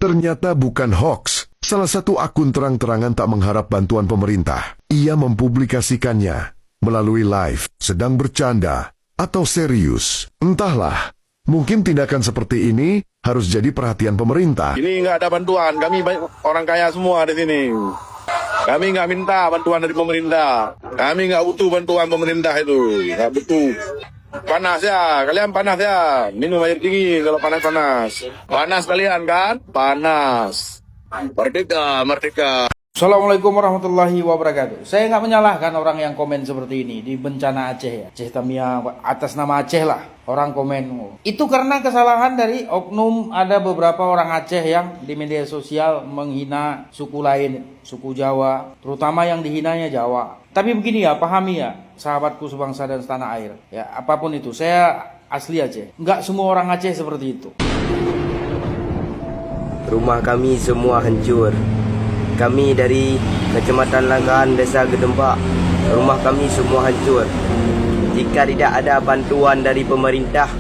Ternyata bukan hoax. Salah satu akun terang-terangan tak mengharap bantuan pemerintah. Ia mempublikasikannya melalui live, sedang bercanda, atau serius. Entahlah, mungkin tindakan seperti ini harus jadi perhatian pemerintah. Ini nggak ada bantuan, kami orang kaya semua di sini. Kami nggak minta bantuan dari pemerintah. Kami nggak butuh bantuan pemerintah itu, nggak butuh. Panas ya, kalian panas ya. Minum air dingin kalau panas-panas. Panas kalian kan? Panas. Merdeka, merdeka. Assalamualaikum warahmatullahi wabarakatuh. Saya nggak menyalahkan orang yang komen seperti ini di bencana Aceh ya. Aceh Tamiya atas nama Aceh lah. Orang komen. Itu karena kesalahan dari oknum, ada beberapa orang Aceh yang di media sosial menghina suku lain, suku Jawa, terutama yang dihinanya Jawa. Tapi begini ya, pahami ya, sahabatku sebangsa dan setanah air. Ya, apapun itu, saya asli Aceh. Nggak semua orang Aceh seperti itu. Rumah kami semua hancur. Kami dari Kecamatan Langgahan, Desa Gedempak. Rumah kami semua hancur. Jika tidak ada bantuan dari pemerintah,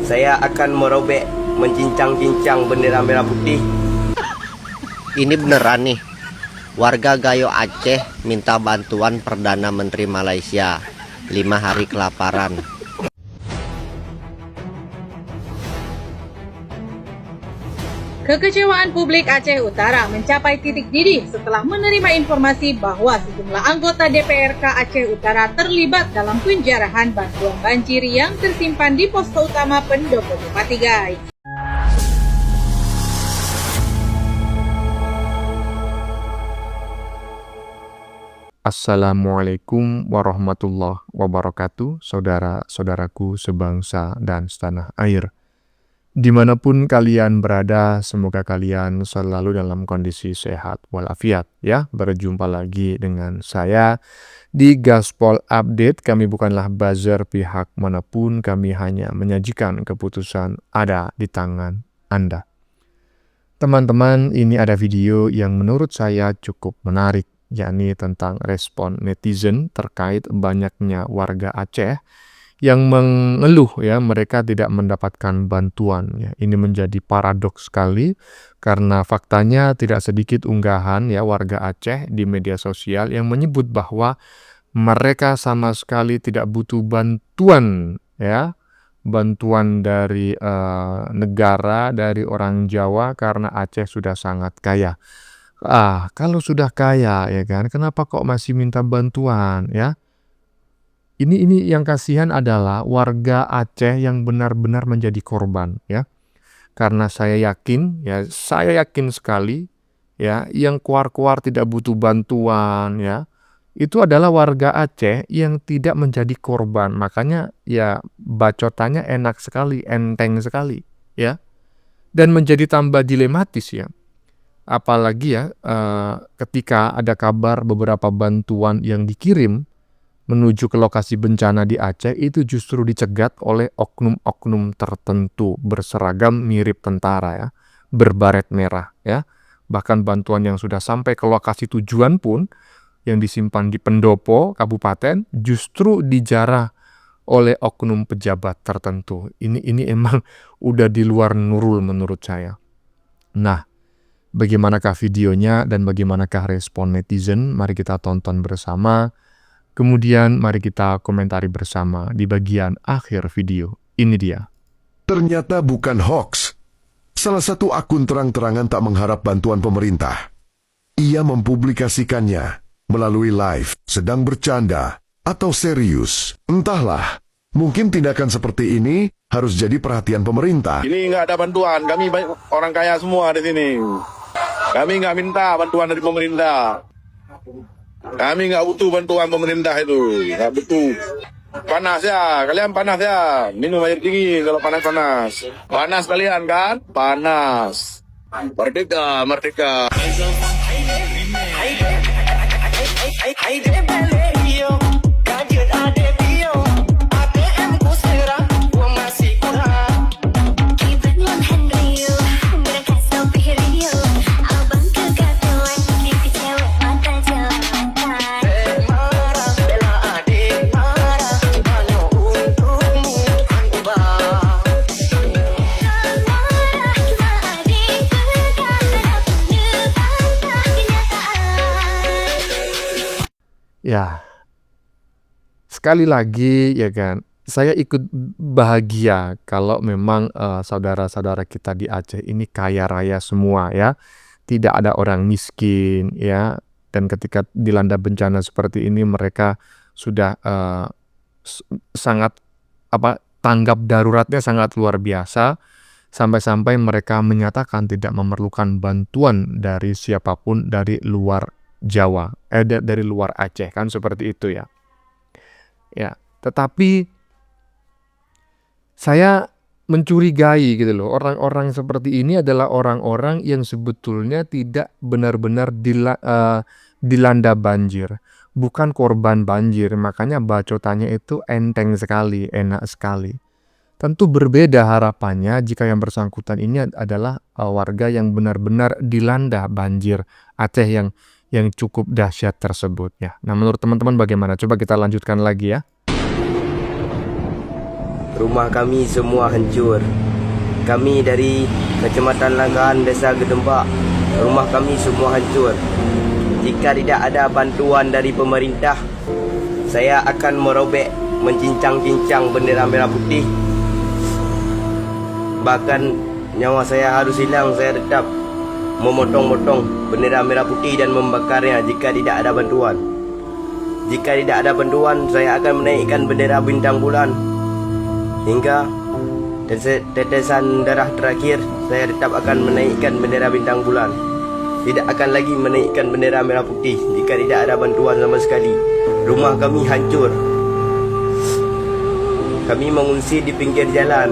saya akan merobek, mencincang-cincang bendera merah putih. Ini beneran nih. Warga Gayo Aceh minta bantuan Perdana Menteri Malaysia. 5 hari kelaparan. Kekecewaan publik Aceh Utara mencapai titik didih setelah menerima informasi bahwa sejumlah anggota DPRK Aceh Utara terlibat dalam penjarahan bantuan banjir yang tersimpan di posko utama pendopo Bupati guys. Assalamualaikum warahmatullahi wabarakatuh, saudara-saudaraku sebangsa dan setanah air. Dimanapun kalian berada, semoga kalian selalu dalam kondisi sehat walafiat ya. Berjumpa lagi dengan saya di Gaspol Update. Kami bukanlah buzzer pihak manapun, kami hanya menyajikan keputusan ada di tangan Anda. Teman-teman, ini ada video yang menurut saya cukup menarik, yakni tentang respon netizen terkait banyaknya warga Aceh yang mengeluh ya, mereka tidak mendapatkan bantuan ya. Ini menjadi paradoks sekali karena faktanya tidak sedikit unggahan ya warga Aceh di media sosial yang menyebut bahwa mereka sama sekali tidak butuh bantuan ya, bantuan dari negara, dari orang Jawa, karena Aceh sudah sangat kaya. Kalau sudah kaya ya kan, kenapa kok masih minta bantuan ya? Ini yang kasihan adalah warga Aceh yang benar-benar menjadi korban ya. Karena saya yakin sekali ya, yang keluar-keluar tidak butuh bantuan ya, itu adalah warga Aceh yang tidak menjadi korban. Makanya ya bacotannya enak sekali, enteng sekali ya. Dan menjadi tambah dilematis ya. Apalagi ya ketika ada kabar beberapa bantuan yang dikirim menuju ke lokasi bencana di Aceh itu justru dicegat oleh oknum-oknum tertentu berseragam mirip tentara ya, berbaret merah ya. Bahkan bantuan yang sudah sampai ke lokasi tujuan pun yang disimpan di pendopo kabupaten justru dijarah oleh oknum pejabat tertentu. Ini emang udah di luar nurul menurut saya. Nah, bagaimanakah videonya dan bagaimanakah respon netizen? Mari kita tonton bersama. Kemudian mari kita komentari bersama di bagian akhir video. Ini dia. Ternyata bukan hoax. Salah satu akun terang-terangan tak mengharap bantuan pemerintah. Ia mempublikasikannya melalui live, sedang bercanda, atau serius. Entahlah, mungkin tindakan seperti ini harus jadi perhatian pemerintah. Ini nggak ada bantuan, kami orang kaya semua di sini. Kami nggak minta bantuan dari pemerintah. Kami nggak butuh bantuan pemerintah itu, nggak butuh. Panas ya, kalian panas ya. Minum air dingin kalau panas-panas. Panas kalian kan? Panas. Merdeka, merdeka. Ya, sekali lagi ya kan, saya ikut bahagia kalau memang saudara-saudara kita di Aceh ini kaya raya semua ya. Tidak ada orang miskin ya. Dan ketika dilanda bencana seperti ini mereka sudah sangat tanggap daruratnya sangat luar biasa, sampai-sampai mereka menyatakan tidak memerlukan bantuan dari siapapun dari luar Jawa, dari luar Aceh kan seperti itu ya. Ya, tetapi saya mencurigai gitu loh, orang-orang seperti ini adalah orang-orang yang sebetulnya tidak benar-benar dilanda banjir, bukan korban banjir, makanya bacotannya itu enteng sekali, enak sekali. Tentu berbeda harapannya jika yang bersangkutan ini adalah warga yang benar-benar dilanda banjir Aceh yang cukup dahsyat tersebut ya. Nah, menurut teman-teman bagaimana? Coba kita lanjutkan lagi ya. Rumah kami semua hancur. Kami dari Kecamatan Langgahan, Desa Gedembak. Rumah kami semua hancur. Jika tidak ada bantuan dari pemerintah, saya akan merobek, mencincang-cincang bendera merah putih. Bahkan nyawa saya harus hilang, saya tetap memotong-motong bendera merah putih dan membakarnya jika tidak ada bantuan. Jika tidak ada bantuan, saya akan menaikkan bendera bintang bulan. Hingga tetesan darah terakhir, saya tetap akan menaikkan bendera bintang bulan. Tidak akan lagi menaikkan bendera merah putih jika tidak ada bantuan sama sekali. Rumah kami hancur. Kami mengungsi di pinggir jalan.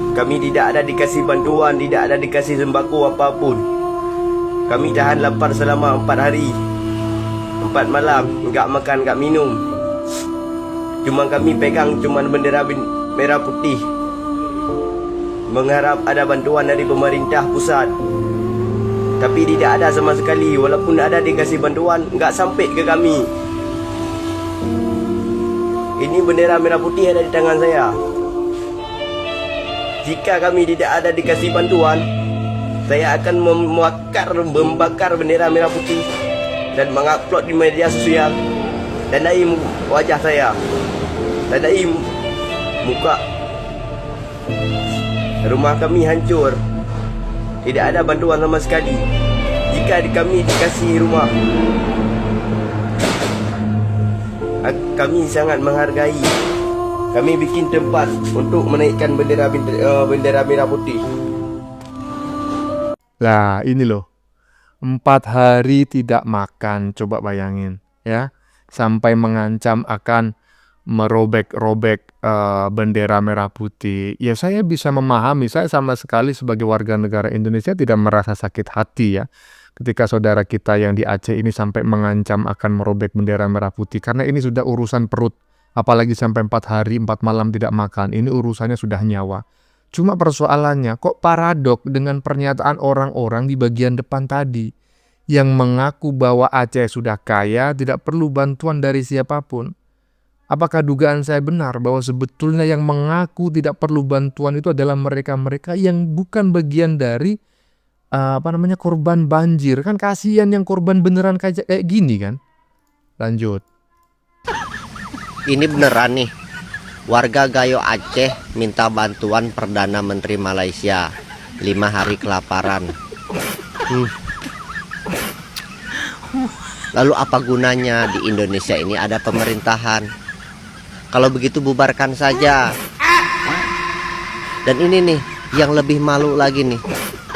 Kami tidak ada dikasih bantuan, tidak ada dikasih sembako apapun. Kami tahan lapar selama 4 hari 4 malam, enggak makan, enggak minum. Cuma kami pegang bendera merah putih, mengharap ada bantuan dari pemerintah pusat. Tapi tidak ada sama sekali. Walaupun ada dikasih bantuan, enggak sampai ke kami. Ini bendera merah putih ada di tangan saya. Jika kami tidak ada dikasih bantuan, saya akan membakar bendera merah putih dan mengupload di media sosial. Tandai wajah saya, tandai muka. Rumah kami hancur. Tidak ada bantuan sama sekali. Jika kami dikasih rumah, kami sangat menghargai. Kami bikin tempat untuk menaikkan bendera merah putih. Lah, ini loh. 4 hari tidak makan, coba bayangin ya. Sampai mengancam akan merobek-robek bendera merah putih. Ya saya bisa memahami, saya sama sekali sebagai warga negara Indonesia tidak merasa sakit hati ya. Ketika saudara kita yang di Aceh ini sampai mengancam akan merobek bendera merah putih. Karena ini sudah urusan perut. Apalagi sampai 4 hari 4 malam tidak makan. Ini urusannya sudah nyawa. Cuma persoalannya kok paradok dengan pernyataan orang-orang di bagian depan tadi. Yang mengaku bahwa Aceh sudah kaya, tidak perlu bantuan dari siapapun. Apakah dugaan saya benar bahwa sebetulnya yang mengaku tidak perlu bantuan itu adalah mereka-mereka yang bukan bagian dari korban banjir? Kan kasihan yang korban beneran kayak gini kan. Lanjut. Ini beneran nih, warga Gayo Aceh minta bantuan Perdana Menteri Malaysia 5 hari kelaparan. Lalu apa gunanya di Indonesia ini ada pemerintahan? Kalau begitu bubarkan saja. Dan ini nih yang lebih malu lagi nih,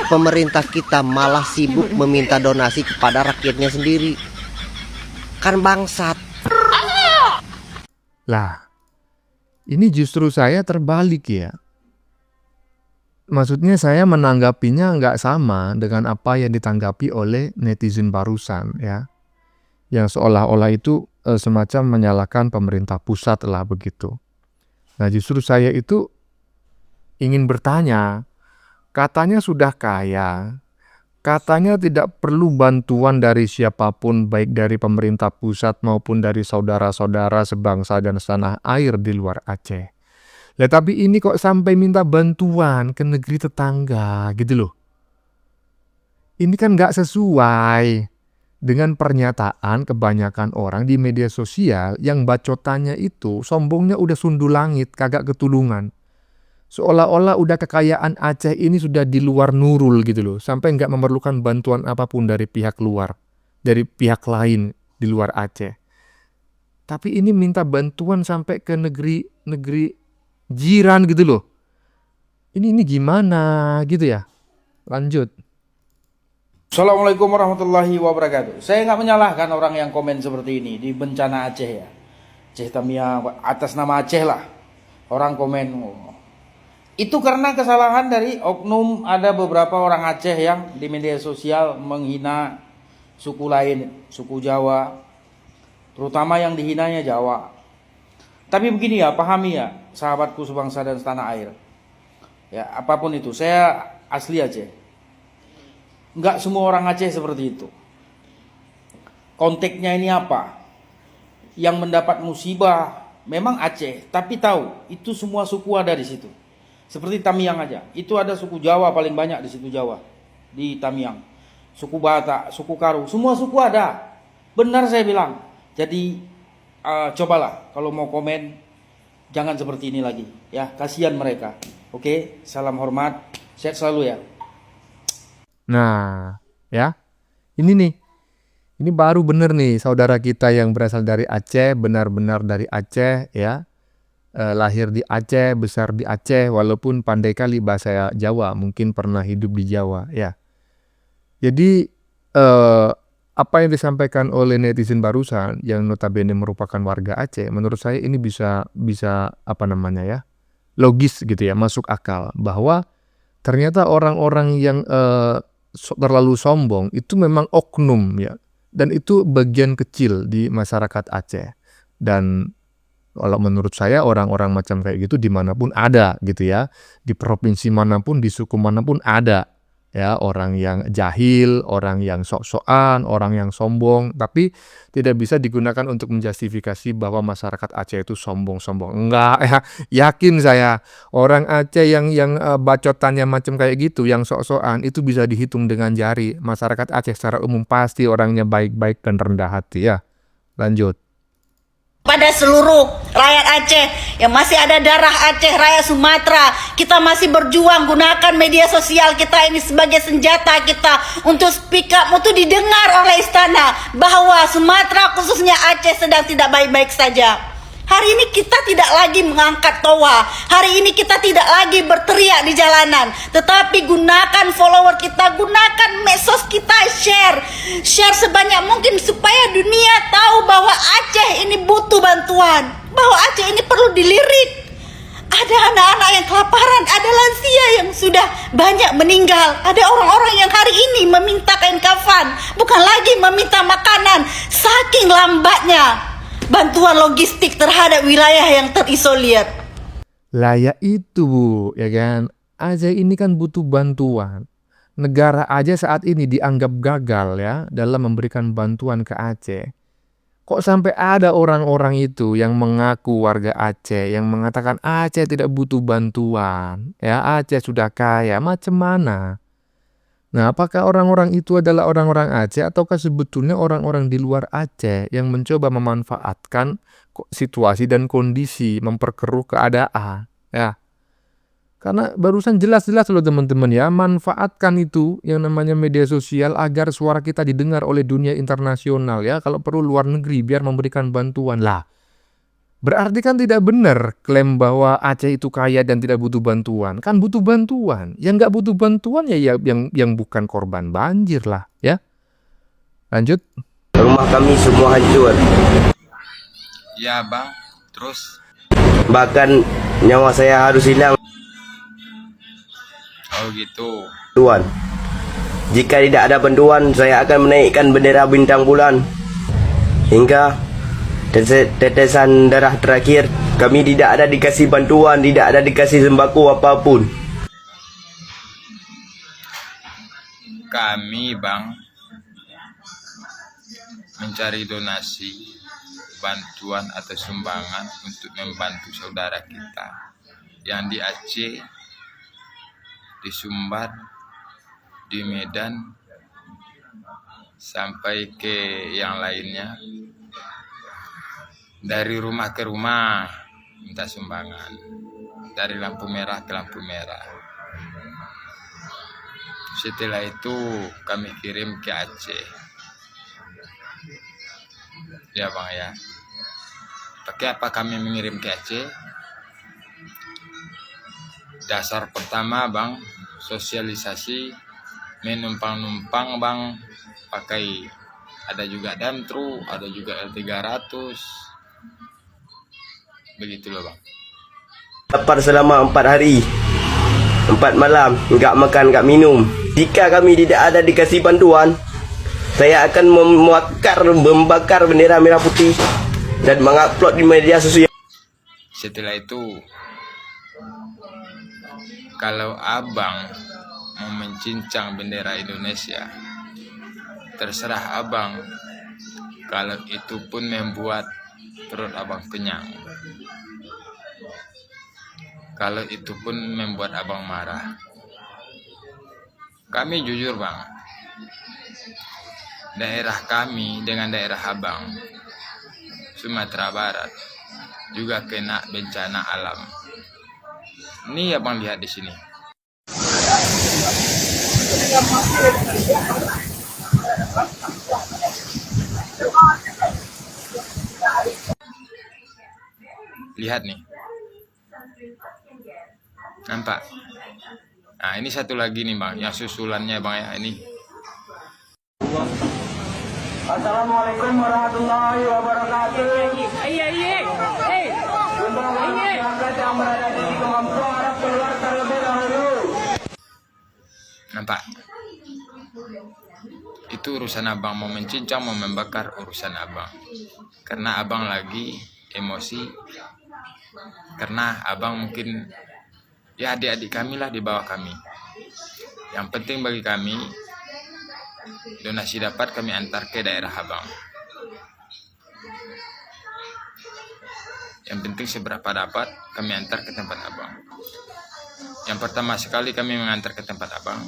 pemerintah kita malah sibuk meminta donasi kepada rakyatnya sendiri. Kan bangsat. Lah, ini justru saya terbalik ya. Maksudnya saya menanggapinya nggak sama dengan apa yang ditanggapi oleh netizen barusan ya. Yang seolah-olah itu semacam menyalahkan pemerintah pusat lah begitu. Nah justru saya itu ingin bertanya, katanya sudah kaya, katanya tidak perlu bantuan dari siapapun baik dari pemerintah pusat maupun dari saudara-saudara sebangsa dan setanah air di luar Aceh. Lah tapi ini kok sampai minta bantuan ke negeri tetangga gitu loh. Ini kan nggak sesuai dengan pernyataan kebanyakan orang di media sosial yang bacotannya itu sombongnya udah sundul langit, kagak ketulungan. Seolah-olah udah kekayaan Aceh ini sudah di luar Nurul gitu loh, sampai nggak memerlukan bantuan apapun dari pihak luar, dari pihak lain di luar Aceh. Tapi ini minta bantuan sampai ke negeri jiran gitu loh. Ini gimana gitu ya? Lanjut. Assalamualaikum warahmatullahi wabarakatuh. Saya nggak menyalahkan orang yang komen seperti ini di bencana Aceh ya. Aceh Tamiang, atas nama Aceh lah. Orang komen. Itu karena kesalahan dari oknum, ada beberapa orang Aceh yang di media sosial menghina suku lain, suku Jawa. Terutama yang dihinanya Jawa. Tapi begini ya, pahami ya, sahabatku sebangsa dan setanah air. Ya, apapun itu, saya asli Aceh. Enggak semua orang Aceh seperti itu. Konteksnya ini apa? Yang mendapat musibah memang Aceh, tapi tahu itu semua suku ada di situ. Seperti Tamiang aja, itu ada suku Jawa paling banyak di situ Jawa, di Tamiang. Suku Batak, suku Karu, semua suku ada. Benar saya bilang. Jadi cobalah kalau mau komen jangan seperti ini lagi, ya kasihan mereka. Oke, salam hormat, sehat selalu ya. Nah, ya, ini baru bener nih saudara kita yang berasal dari Aceh, benar-benar dari Aceh ya, lahir di Aceh, besar di Aceh, walaupun pandai kali bahasa Jawa, mungkin pernah hidup di Jawa ya. Jadi apa yang disampaikan oleh netizen barusan yang notabene merupakan warga Aceh, menurut saya ini bisa apa namanya ya, logis gitu ya, masuk akal bahwa ternyata orang-orang yang terlalu sombong itu memang oknum ya, dan itu bagian kecil di masyarakat Aceh. Dan kalau menurut saya orang-orang macam kayak gitu dimanapun ada gitu ya, di provinsi manapun, di suku manapun ada ya, orang yang jahil, orang yang sok-sokan, orang yang sombong, tapi tidak bisa digunakan untuk menjustifikasi bahwa masyarakat Aceh itu sombong-sombong. Enggak ya, yakin saya orang Aceh yang bacotannya macam kayak gitu, yang sok-sokan itu bisa dihitung dengan jari. Masyarakat Aceh secara umum pasti orangnya baik-baik dan rendah hati ya. Lanjut. Pada seluruh rakyat Aceh yang masih ada darah Aceh, rakyat Sumatera, kita masih berjuang, gunakan media sosial kita ini sebagai senjata kita untuk speak up, untuk didengar oleh istana bahwa Sumatera khususnya Aceh sedang tidak baik-baik saja. Hari ini kita tidak lagi mengangkat toa. Hari ini kita tidak lagi berteriak di jalanan. Tetapi gunakan follower kita, gunakan medsos kita, share sebanyak mungkin supaya dunia tahu bahwa Aceh ini butuh bantuan, bahwa Aceh ini perlu dilirik. Ada anak-anak yang kelaparan, ada lansia yang sudah banyak meninggal, ada orang-orang yang hari ini meminta kain kafan, bukan lagi meminta makanan, saking lambatnya bantuan logistik terhadap wilayah yang terisolir. Lah ya itu Bu, ya kan? Aceh ini kan butuh bantuan. Negara aja saat ini dianggap gagal ya dalam memberikan bantuan ke Aceh. Kok sampai ada orang-orang itu yang mengaku warga Aceh yang mengatakan Aceh tidak butuh bantuan, ya Aceh sudah kaya, macam mana? Nah, apakah orang-orang itu adalah orang-orang Aceh ataukah sebetulnya orang-orang di luar Aceh yang mencoba memanfaatkan situasi dan kondisi, memperkeruh keadaan, ya? Karena barusan jelas-jelas loh teman-teman ya, manfaatkan itu yang namanya media sosial agar suara kita didengar oleh dunia internasional ya, kalau perlu luar negeri biar memberikan bantuan lah. Berarti kan tidak benar klaim bahwa Aceh itu kaya dan tidak butuh bantuan. Kan butuh bantuan. Yang nggak butuh bantuan ya yang bukan korban banjir lah ya. Lanjut. Rumah kami semua hancur. Ya bang, terus? Bahkan nyawa saya harus hilang. Oh gitu. Tuan, jika tidak ada bantuan, saya akan menaikkan bendera bintang bulan. Hingga tetesan darah terakhir, kami tidak ada dikasih bantuan, tidak ada dikasih sembako apapun. Kami bang mencari donasi, bantuan atau sumbangan untuk membantu saudara kita yang di Aceh, di Sumbar, di Medan, sampai ke yang lainnya, dari rumah ke rumah minta sumbangan, dari lampu merah ke lampu merah. Setelah itu kami kirim ke Aceh. Ya bang ya. Pakai apa kami mengirim ke Aceh? Dasar pertama bang, sosialisasi menumpang-numpang bang, pakai ada juga Damtru, ada juga L300. Begitu loh bang. Dapat selama 4 hari 4 malam, enggak makan, enggak minum. Jika kami tidak ada dikasih bantuan, saya akan membakar bendera merah putih dan mengupload di media sosial. Setelah itu, kalau abang mau mencincang bendera Indonesia, terserah abang. Kalau itu pun membuat perut abang kenyang, kalau itu pun membuat abang marah. Kami jujur bang, daerah kami dengan daerah abang, Sumatera Barat, juga kena bencana alam. Ini abang lihat di sini. Lihat nih. Nampak? Nah, ini satu lagi nih bang, yang susulannya bang ya, ini. Assalamualaikum warahmatullahi wabarakatuh. Yang berada di Kemampuan harap keluar terlebih dahulu. Nampak? Itu urusan abang, mau mencincang, mau membakar, urusan abang. Karena abang lagi emosi, karena abang mungkin ya adik-adik kami lah di bawah kami. Yang penting bagi kami, donasi dapat kami antar ke daerah abang. Yang penting seberapa dapat kami antar ke tempat abang. Yang pertama sekali kami mengantar ke tempat abang,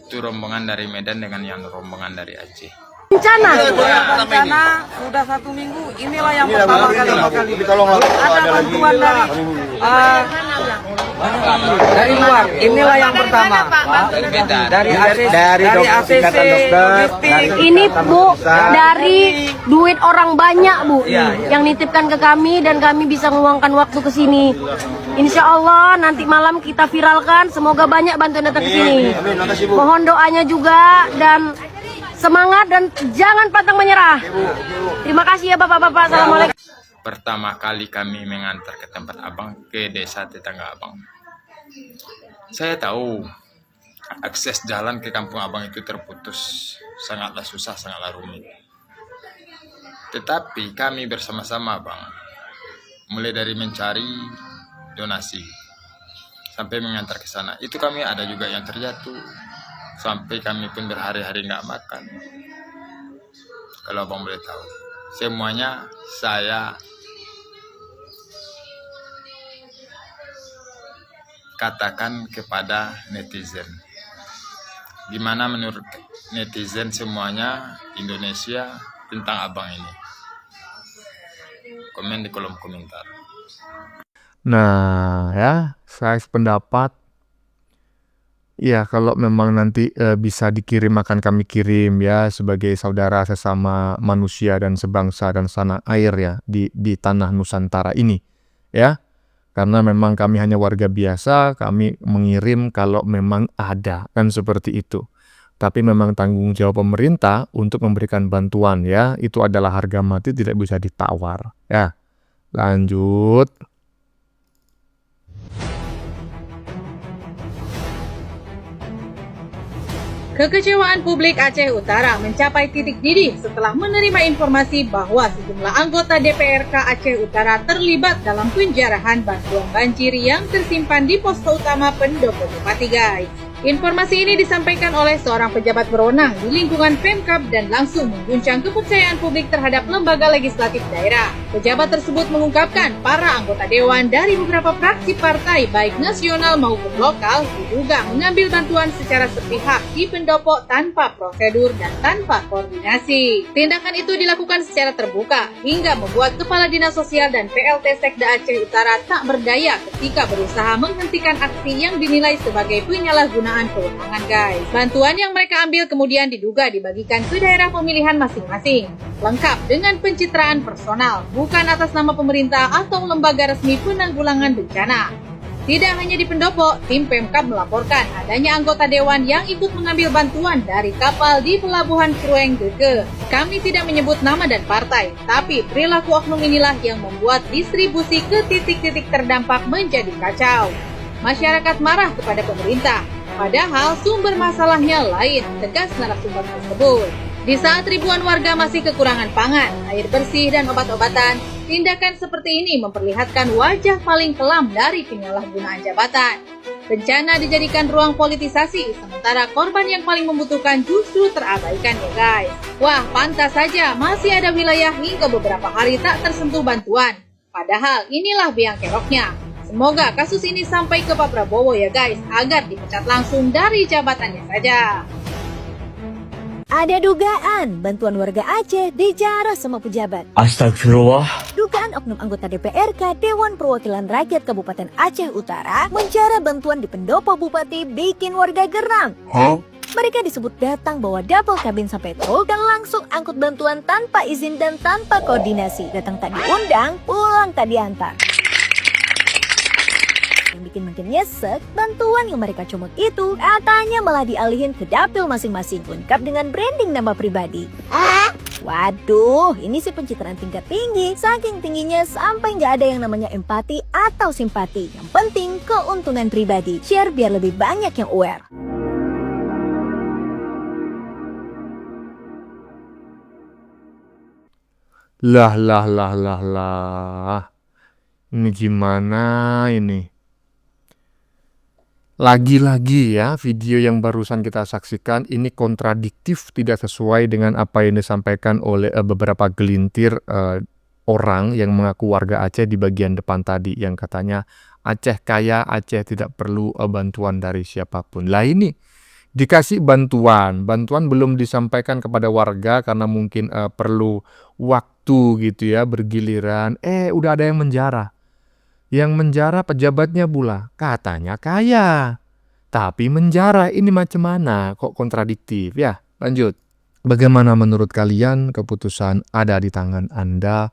itu rombongan dari Medan dengan yang rombongan dari Aceh. Bencana sudah 1 minggu. Inilah yang pertama kali. Ada bantuan dari luar. Inilah yang pertama. Dari ACC logistik. Ini Bu dari duit orang banyak Bu, yang nitipkan ke kami dan kami bisa meluangkan waktu ke sini. Insya Allah nanti malam kita viralkan. Semoga banyak bantuan datang ke sini. Mohon doanya juga dan semangat dan jangan pantang menyerah. Terima kasih ya Bapak-bapak. Assalamualaikum. Pertama kali kami mengantar ke tempat abang, ke desa tetangga abang. Saya tahu akses jalan ke kampung abang itu terputus, sangatlah susah, sangatlah rumit. Tetapi kami bersama-sama bang, mulai dari mencari donasi sampai mengantar ke sana. Itu kami ada juga yang terjatuh. Sampai kami pun berhari-hari nggak makan. Kalau abang boleh tahu, semuanya saya katakan kepada netizen. Gimana menurut netizen semuanya Indonesia tentang abang ini? Komen di kolom komentar. Nah, ya, saya sependapat. Ya, kalau memang nanti bisa dikirim akan kami kirim ya sebagai saudara sesama manusia dan sebangsa dan setanah air ya di tanah Nusantara ini ya. Karena memang kami hanya warga biasa, kami mengirim kalau memang ada kan seperti itu. Tapi memang tanggung jawab pemerintah untuk memberikan bantuan ya, itu adalah harga mati tidak bisa ditawar ya. Lanjut. Kekecewaan publik Aceh Utara mencapai titik didih setelah menerima informasi bahwa sejumlah anggota DPRK Aceh Utara terlibat dalam penjarahan bantuan banjir yang tersimpan di posko utama pendopo Bupati Guys. Informasi ini disampaikan oleh seorang pejabat berwenang di lingkungan Pemkab dan langsung mengguncang kepercayaan publik terhadap lembaga legislatif daerah. Pejabat tersebut mengungkapkan para anggota dewan dari beberapa fraksi partai baik nasional maupun lokal diduga mengambil bantuan secara sepihak di pendopo tanpa prosedur dan tanpa koordinasi. Tindakan itu dilakukan secara terbuka hingga membuat Kepala Dinas Sosial dan PLT Sekda Aceh Utara tak berdaya ketika berusaha menghentikan aksi yang dinilai sebagai penyalahgunaan kewenangan guys. Bantuan yang mereka ambil kemudian diduga dibagikan ke daerah pemilihan masing-masing, lengkap dengan pencitraan personal, bukan atas nama pemerintah atau lembaga resmi penanggulangan bencana. Tidak hanya di pendopo, tim Pemkab melaporkan adanya anggota dewan yang ikut mengambil bantuan dari kapal di Pelabuhan Krueng Gege. Kami tidak menyebut nama dan partai, tapi perilaku oknum inilah yang membuat distribusi ke titik-titik terdampak menjadi kacau. Masyarakat marah kepada pemerintah, padahal sumber masalahnya lain, tegas narasumber tersebut. Di saat ribuan warga masih kekurangan pangan, air bersih, dan obat-obatan, tindakan seperti ini memperlihatkan wajah paling kelam dari penyalahgunaan jabatan. Bencana dijadikan ruang politisasi, sementara korban yang paling membutuhkan justru terabaikan ya guys. Wah, pantas saja masih ada wilayah hingga beberapa hari tak tersentuh bantuan. Padahal inilah biang keroknya. Semoga kasus ini sampai ke Pak Prabowo ya guys, agar dipecat langsung dari jabatannya saja. Ada dugaan bantuan warga Aceh dijarah sama pejabat. Astagfirullah. Dugaan oknum anggota DPRK Dewan Perwakilan Rakyat Kabupaten Aceh Utara menjarah bantuan di pendopo bupati bikin warga geram. Mereka disebut datang bawa double kabin sampai truk dan langsung angkut bantuan tanpa izin dan tanpa koordinasi. Datang tak diundang, pulang tak diantar. Yang bikin makin nyesek, bantuan yang mereka comot itu katanya malah dialihin ke dapil masing-masing, lengkap dengan branding nama pribadi. Waduh, ini sih pencitraan tingkat tinggi. Saking tingginya sampai nggak ada yang namanya empati atau simpati. Yang penting keuntungan pribadi. Share biar lebih banyak yang aware. Lah. Ini gimana ini? Lagi-lagi ya, video yang barusan kita saksikan ini kontradiktif, tidak sesuai dengan apa yang disampaikan oleh beberapa gelintir orang yang mengaku warga Aceh di bagian depan tadi, yang katanya Aceh kaya, Aceh tidak perlu bantuan dari siapapun. Lah ini dikasih bantuan belum disampaikan kepada warga karena mungkin perlu waktu gitu ya, bergiliran. Udah ada yang menjarah. Yang menjarah pejabatnya pula, katanya kaya. Tapi menjarah ini macam mana? Kok kontradiktif ya? Lanjut. Bagaimana menurut kalian? Keputusan ada di tangan Anda.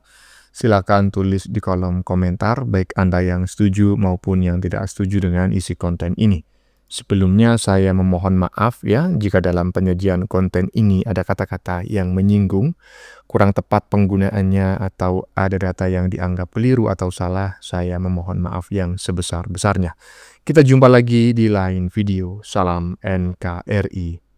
Silakan tulis di kolom komentar, baik Anda yang setuju maupun yang tidak setuju dengan isi konten ini. Sebelumnya saya memohon maaf ya jika dalam penyajian konten ini ada kata-kata yang menyinggung, kurang tepat penggunaannya, atau ada data yang dianggap keliru atau salah. Saya memohon maaf yang sebesar-besarnya. Kita jumpa lagi di lain video. Salam NKRI.